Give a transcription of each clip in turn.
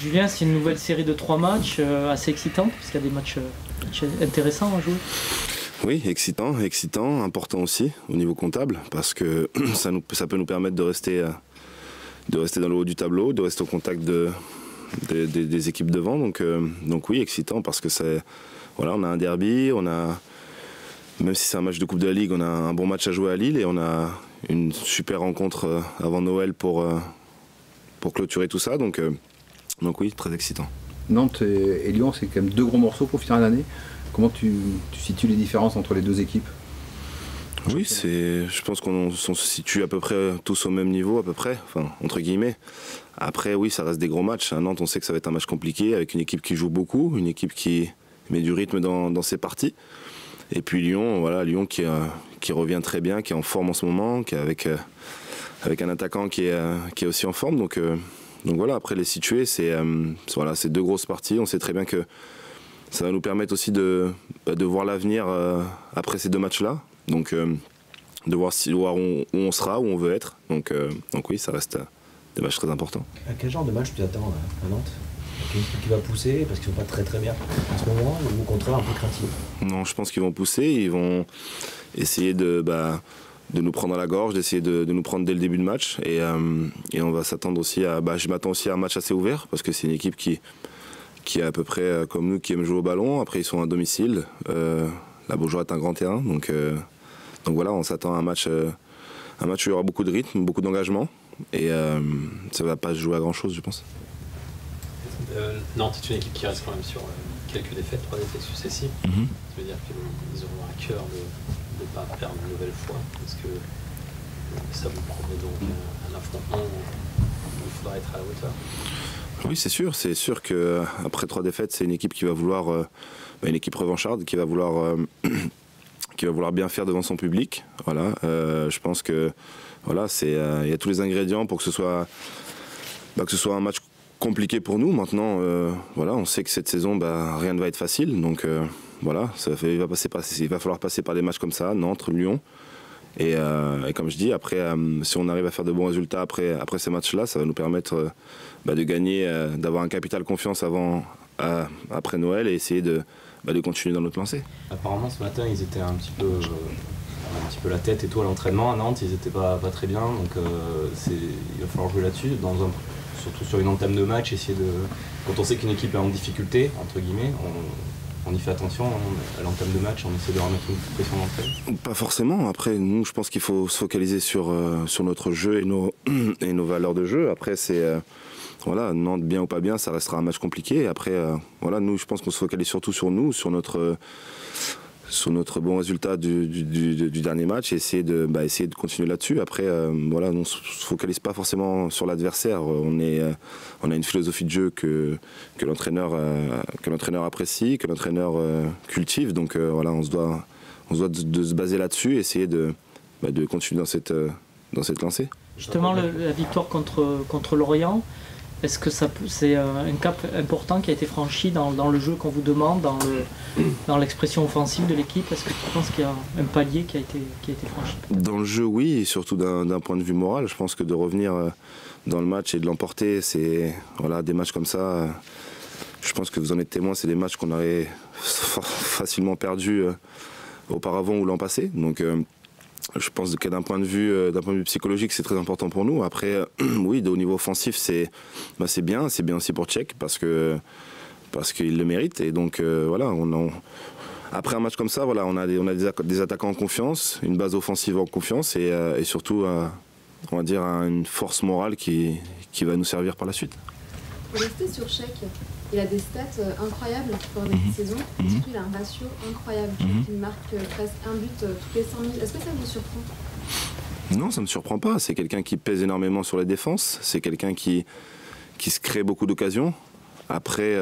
Julien, c'est une nouvelle série de 3 matchs assez excitante, parce qu'il y a des matchs intéressants à jouer. Oui, excitant, important aussi au niveau comptable, parce que ça peut nous permettre de rester dans le haut du tableau, de rester au contact des équipes devant. Donc oui, excitant, parce que voilà, on a un derby, même si c'est un match de Coupe de la Ligue, on a un bon match à jouer à Lille et on a une super rencontre avant Noël pour clôturer tout ça. Donc oui, très excitant. Nantes et Lyon, c'est quand même 2 gros morceaux pour finir l'année. Comment tu situes les différences entre les 2 équipes? Oui, je pense qu'on se situe à peu près tous au même niveau, à peu près, enfin, entre guillemets. Après, oui, ça reste des gros matchs. À Nantes, on sait que ça va être un match compliqué, avec une équipe qui joue beaucoup, une équipe qui met du rythme dans ses parties. Et puis Lyon, voilà, Lyon qui revient très bien, qui est en forme en ce moment, qui est avec un attaquant qui est aussi en forme. Donc voilà, après les situer, c'est 2 grosses parties. On sait très bien que ça va nous permettre aussi de voir l'avenir après ces 2 matchs-là. Donc de voir où on sera, où on veut être. Donc oui, ça reste des matchs très importants. À quel genre de match tu attends à Nantes? Une équipe qui va pousser parce qu'ils ne sont pas très bien en ce moment, ou au contraire un peu craintif? Non, je pense qu'ils vont pousser, ils vont essayer de nous prendre à la gorge, d'essayer de nous prendre dès le début de match. Et on va s'attendre aussi je m'attends aussi à un match assez ouvert, parce que c'est une équipe qui est à peu près comme nous, qui aime jouer au ballon. Après, ils sont à domicile. La Beaujoire est un grand terrain. Donc voilà, on s'attend à un match où il y aura beaucoup de rythme, beaucoup d'engagement. Et ça ne va pas se jouer à grand-chose, je pense. Nantes est une équipe qui reste quand même sur quelques défaites, 3 défaites successives. Ça veut dire qu'ils auront à cœur de ne pas perdre une nouvelle fois. Est-ce que ça vous promet donc un affrontement où il faudra être à la hauteur? Oui, c'est sûr qu'après 3 défaites, c'est une équipe qui va vouloir, une équipe revancharde, qui va vouloir bien faire devant son public. Voilà, je pense que voilà, il y a tous les ingrédients pour que ce soit un match compliqué pour nous. Maintenant, voilà, on sait que cette saison, rien ne va être facile. Donc voilà, il va falloir passer par des matchs comme ça, Nantes, Lyon. Et comme je dis, après, si on arrive à faire de bons résultats après ces matchs-là, ça va nous permettre de gagner, d'avoir un capital confiance après Noël et essayer de continuer dans notre lancée. Apparemment, ce matin, ils étaient un petit peu la tête et tout à l'entraînement à Nantes. Ils n'étaient pas très bien, donc il va falloir jouer là-dessus, surtout sur une entame de match, quand on sait qu'une équipe est en difficulté, entre guillemets, on y fait attention à l'entame de match, on essaie de remettre une pression d'entrée? Pas forcément. Après, nous, je pense qu'il faut se focaliser sur notre jeu et nos valeurs de jeu. Après, voilà, Nantes, bien ou pas bien, ça restera un match compliqué. Après, voilà, nous, je pense qu'on se focalise surtout sur nous, sur notre bon résultat du dernier match et essayer de continuer là-dessus. Après, voilà, on ne se focalise pas forcément sur l'adversaire. On a une philosophie de jeu que l'entraîneur apprécie, que l'entraîneur cultive. Donc voilà, on se doit de se baser là-dessus et essayer de continuer dans cette lancée. Justement, la victoire contre Lorient, est-ce que c'est un cap important qui a été franchi dans le jeu qu'on vous demande, dans l'expression offensive de l'équipe? Est-ce que tu penses qu'il y a un palier qui a été franchi? Dans le jeu, oui, et surtout d'un point de vue moral. Je pense que de revenir dans le match et de l'emporter, c'est voilà, des matchs comme ça. Je pense que vous en êtes témoin, c'est des matchs qu'on aurait facilement perdus auparavant ou l'an passé. Donc je pense que d'un point de vue psychologique, c'est très important pour nous. Après, oui, au niveau offensif, c'est bien aussi pour Tchèque parce qu'il le mérite. Et donc voilà, après un match comme ça, voilà, on a des attaquants en confiance, une base offensive en confiance et surtout, on va dire, une force morale qui va nous servir par la suite. Pour rester sur Tchèque, il a des stats incroyables pour des saisons. Surtout, il a un ratio incroyable. Il marque presque un but toutes les 100 000. Est-ce que ça vous surprend? Non, ça ne me surprend pas. C'est quelqu'un qui pèse énormément sur les défenses. C'est quelqu'un qui se crée beaucoup d'occasions. Après,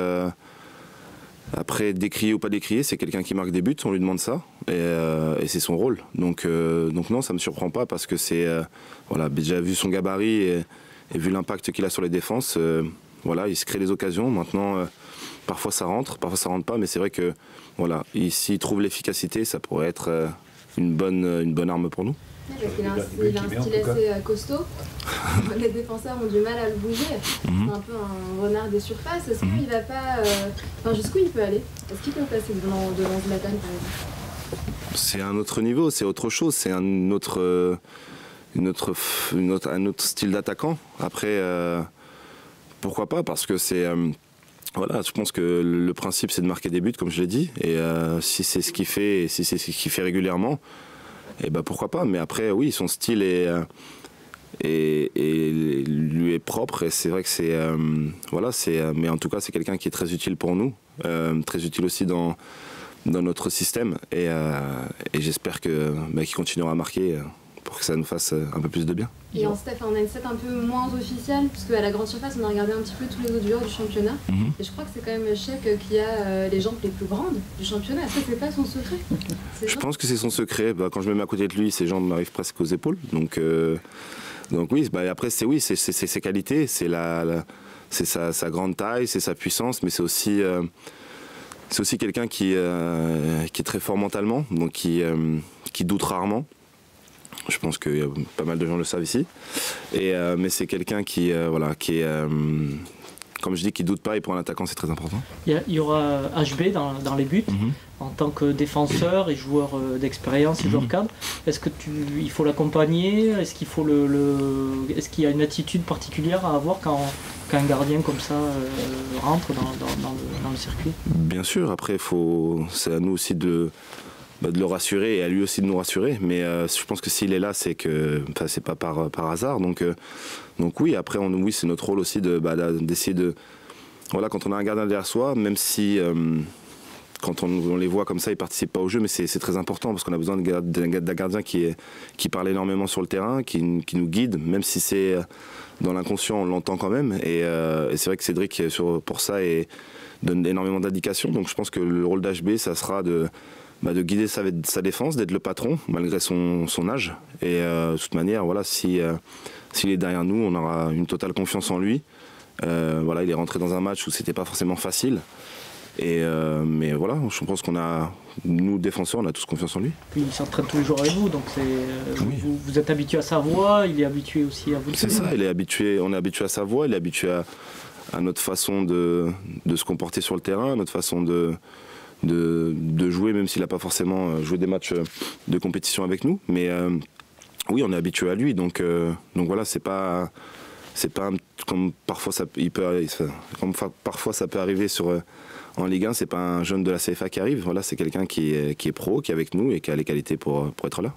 décrier ou pas décrier, c'est quelqu'un qui marque des buts, on lui demande ça. Et c'est son rôle. Donc non, ça ne me surprend pas parce que voilà, déjà vu son gabarit et vu l'impact qu'il a sur les défenses, voilà, il se crée des occasions. Maintenant, parfois ça rentre pas, mais c'est vrai que voilà, s'il trouve l'efficacité, ça pourrait être une bonne arme pour nous. Ouais, parce qu'il a un style assez costaud. Les défenseurs ont du mal à le bouger. C'est un peu un renard des surfaces. Est-ce qu'il va pas... Enfin, jusqu'où il peut aller? Est-ce qu'il peut passer devant Zlatan, par exemple? C'est un autre niveau, c'est autre chose, c'est un autre style d'attaquant. Après, pourquoi pas? Parce que c'est... voilà, je pense que le principe c'est de marquer des buts, comme je l'ai dit. Et si c'est ce qu'il fait, et si c'est ce qu'il fait régulièrement, et ben pourquoi pas. Mais après, oui, son style lui est propre. Et c'est vrai que c'est... voilà, mais en tout cas, c'est quelqu'un qui est très utile pour nous. Très utile aussi dans notre système. Et j'espère qu'il continuera à marquer pour que ça nous fasse un peu plus de bien. Et en Steph, on a une set un peu moins officielle, parce qu'à la grande surface, on a regardé un petit peu tous les autres joueurs du championnat. Et je crois que c'est quand même Sheck qui a les jambes les plus grandes du championnat. Ça, c'est pas son secret? Je pense que c'est son secret. Quand je me mets à côté de lui, ses jambes m'arrivent presque aux épaules. Donc oui, après, c'est ses qualités, c'est sa grande taille, c'est sa puissance, mais c'est aussi quelqu'un qui est très fort mentalement, donc qui doute rarement. Je pense que pas mal de gens le savent ici. Mais c'est quelqu'un qui est, comme je dis, qui doute pas, et pour un attaquant, c'est très important. Il y aura HB dans les buts, en tant que défenseur et joueur d'expérience et joueur cadre. Est-ce qu'il faut l'accompagner? Est-ce qu'il faut est-ce qu'il y a une attitude particulière à avoir quand un gardien comme ça rentre dans le circuit? Bien sûr, après, c'est à nous aussi de le rassurer et à lui aussi de nous rassurer, mais je pense que s'il est là, c'est pas par hasard, donc oui, après oui, c'est notre rôle aussi d'essayer de voilà, quand on a un gardien derrière soi, même si quand on les voit comme ça, ils participent pas au jeu, mais c'est très important parce qu'on a besoin d'un gardien qui parle énormément sur le terrain, qui nous guide, même si c'est dans l'inconscient, on l'entend quand même, et c'est vrai que Cédric pour ça donne énormément d'indications, donc je pense que le rôle d'HB, ça sera de guider sa défense, d'être le patron malgré son âge. Et de toute manière, voilà, s'il est derrière nous, on aura une totale confiance en lui. Voilà, il est rentré dans un match où c'était pas forcément facile. Mais voilà, je pense nous défenseurs, on a tous confiance en lui. Puis il s'entraîne tous les jours avec vous, donc vous êtes habitué à sa voix, il est habitué aussi à vous. C'est ça, on est habitué à sa voix, il est habitué à notre façon de se comporter sur le terrain, à notre façon de jouer, même s'il n'a pas forcément joué des matchs de compétition avec nous, mais oui, on est habitué à lui, donc voilà, c'est pas comme parfois ça peut arriver en Ligue 1, c'est pas un jeune de la CFA qui arrive, voilà, c'est quelqu'un qui est pro, qui est avec nous et qui a les qualités pour être là.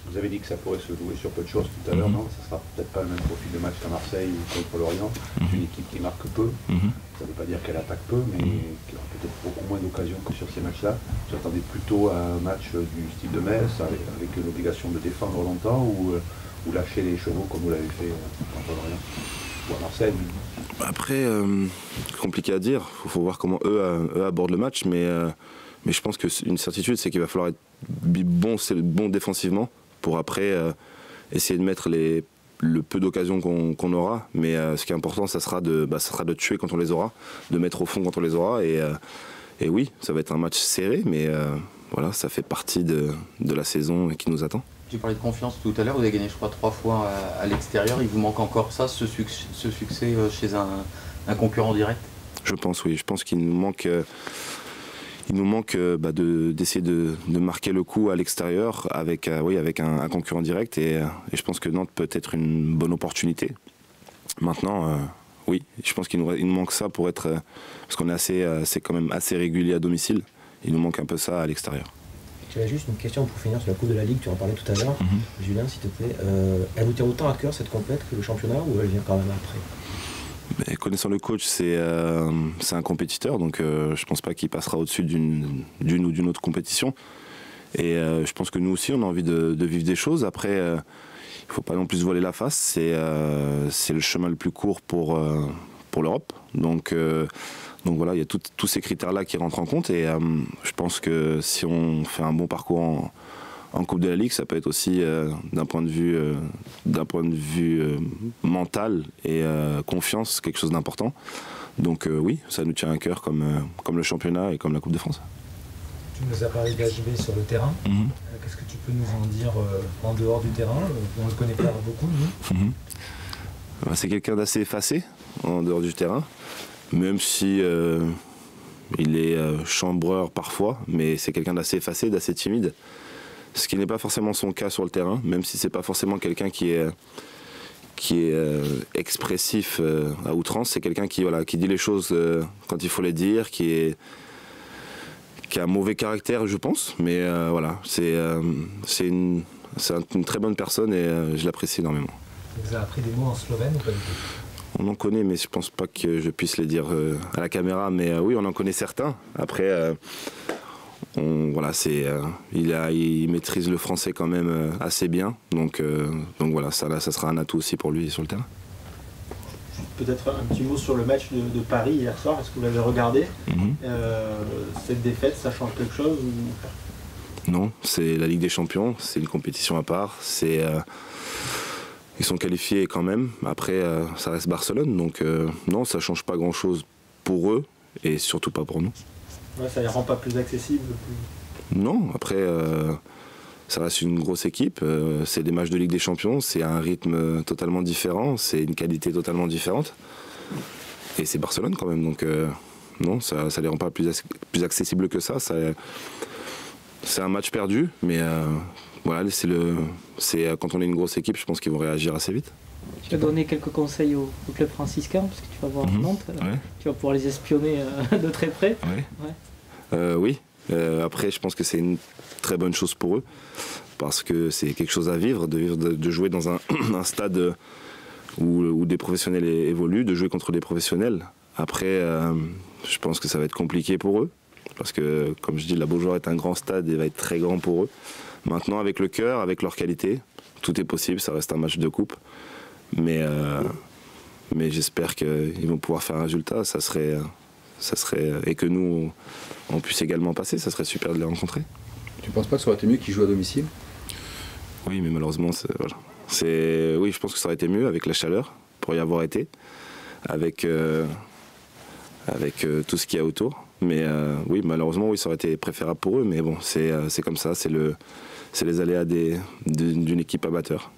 Vous avez dit que ça pourrait se jouer sur peu de choses tout à l'heure, non? Ça sera peut-être pas le même profil de match qu'à Marseille ou contre Lorient. Une équipe qui marque peu. Ça ne veut pas dire qu'elle attaque peu, mais qui aura peut-être beaucoup moins d'occasions que sur ces matchs-là. Vous attendez plutôt à un match du style de Metz, avec l'obligation de défendre longtemps, ou lâcher les chevaux comme vous l'avez fait contre Lorient ou à Marseille? Après, compliqué à dire. Il faut voir comment eux abordent le match, mais je pense qu'une certitude, c'est qu'il va falloir être bon défensivement pour après essayer de mettre le peu d'occasions qu'on aura, mais ce qui est important, ça sera de tuer quand on les aura, de mettre au fond quand on les aura, et oui, ça va être un match serré, mais voilà, ça fait partie de la saison qui nous attend. Tu parlais de confiance tout à l'heure, vous avez gagné je crois 3 fois à l'extérieur, il vous manque encore ça, ce succès chez un concurrent direct? Je pense qu'il nous manque... Il nous manque d'essayer de marquer le coup à l'extérieur avec un concurrent direct, et je pense que Nantes peut être une bonne opportunité. Maintenant, oui, je pense qu'il nous manque ça pour être... parce qu'on est c'est quand même assez régulier à domicile, il nous manque un peu ça à l'extérieur. J'avais juste une question pour finir sur la Coupe de la Ligue, tu en parlais tout à l'heure. Julien, s'il te plaît, elle vous tient autant à cœur cette compète que le championnat, ou elle vient quand même après? Mais connaissant le coach, c'est un compétiteur, donc je pense pas qu'il passera au-dessus d'une ou d'une autre compétition. Et je pense que nous aussi, on a envie de vivre des choses. Après, il faut pas non plus se voiler la face. C'est le chemin le plus court pour l'Europe. Donc voilà, il y a tous ces critères-là qui rentrent en compte. Et je pense que si on fait un bon parcours en Coupe de la Ligue, ça peut être aussi d'un point de vue mental et confiance, quelque chose d'important. Donc oui, ça nous tient à cœur comme le championnat et comme la Coupe de France. Tu Tu nous as parlé d'HB sur le terrain. Qu'est-ce que tu peux nous en dire en dehors du terrain? On ne le connaît pas beaucoup, nous. C'est quelqu'un d'assez effacé en dehors du terrain, même si il est chambreur parfois, mais c'est quelqu'un d'assez effacé, d'assez timide. Ce qui n'est pas forcément son cas sur le terrain, même si c'est pas forcément quelqu'un qui est expressif à outrance. C'est quelqu'un qui dit les choses quand il faut les dire, qui a un mauvais caractère, je pense, mais voilà, c'est une très bonne personne et je l'apprécie énormément. Vous avez appris des mots en slovène ou pas du tout? On en connaît, mais je pense pas que je puisse les dire à la caméra, mais oui, on en connaît certains. Après, voilà, il maîtrise le français quand même assez bien, donc voilà, ça sera un atout aussi pour lui sur le terrain. Peut-être un petit mot sur le match de Paris hier soir, est-ce que vous l'avez regardé? Cette défaite, ça change quelque chose ou... Non, c'est la Ligue des Champions, c'est une compétition à part, ils sont qualifiés quand même, après ça reste Barcelone, donc non, ça change pas grand-chose pour eux et surtout pas pour nous. Ouais, ça les rend pas plus accessibles Non, après ça reste une grosse équipe, c'est des matchs de Ligue des Champions, c'est un rythme totalement différent, c'est une qualité totalement différente et c'est Barcelone quand même, donc non, ça les rend pas plus accessibles que ça. C'est un match perdu, mais voilà, quand on est une grosse équipe, je pense qu'ils vont réagir assez vite. Tu as donné quelques conseils au club franciscain, parce que tu vas voir Nantes, tu vas pouvoir les espionner de très près. Oui, après je pense que c'est une très bonne chose pour eux, parce que c'est quelque chose à vivre, de jouer dans un stade où des professionnels évoluent, de jouer contre des professionnels. Après, je pense que ça va être compliqué pour eux, parce que, comme je dis, la Beaujoire est un grand stade et va être très grand pour eux. Maintenant, avec le cœur, avec leur qualité, tout est possible, ça reste un match de coupe. Mais j'espère qu'ils vont pouvoir faire un résultat, et que nous, on puisse également passer, ça serait super de les rencontrer. Tu penses pas que ça aurait été mieux qu'ils jouent à domicile? Oui, mais malheureusement, voilà. Oui, je pense que ça aurait été mieux avec la chaleur, pour y avoir été, avec tout ce qu'il y a autour. Mais oui, malheureusement, oui, ça aurait été préférable pour eux. Mais bon, c'est comme ça, c'est les aléas d'une équipe amateur.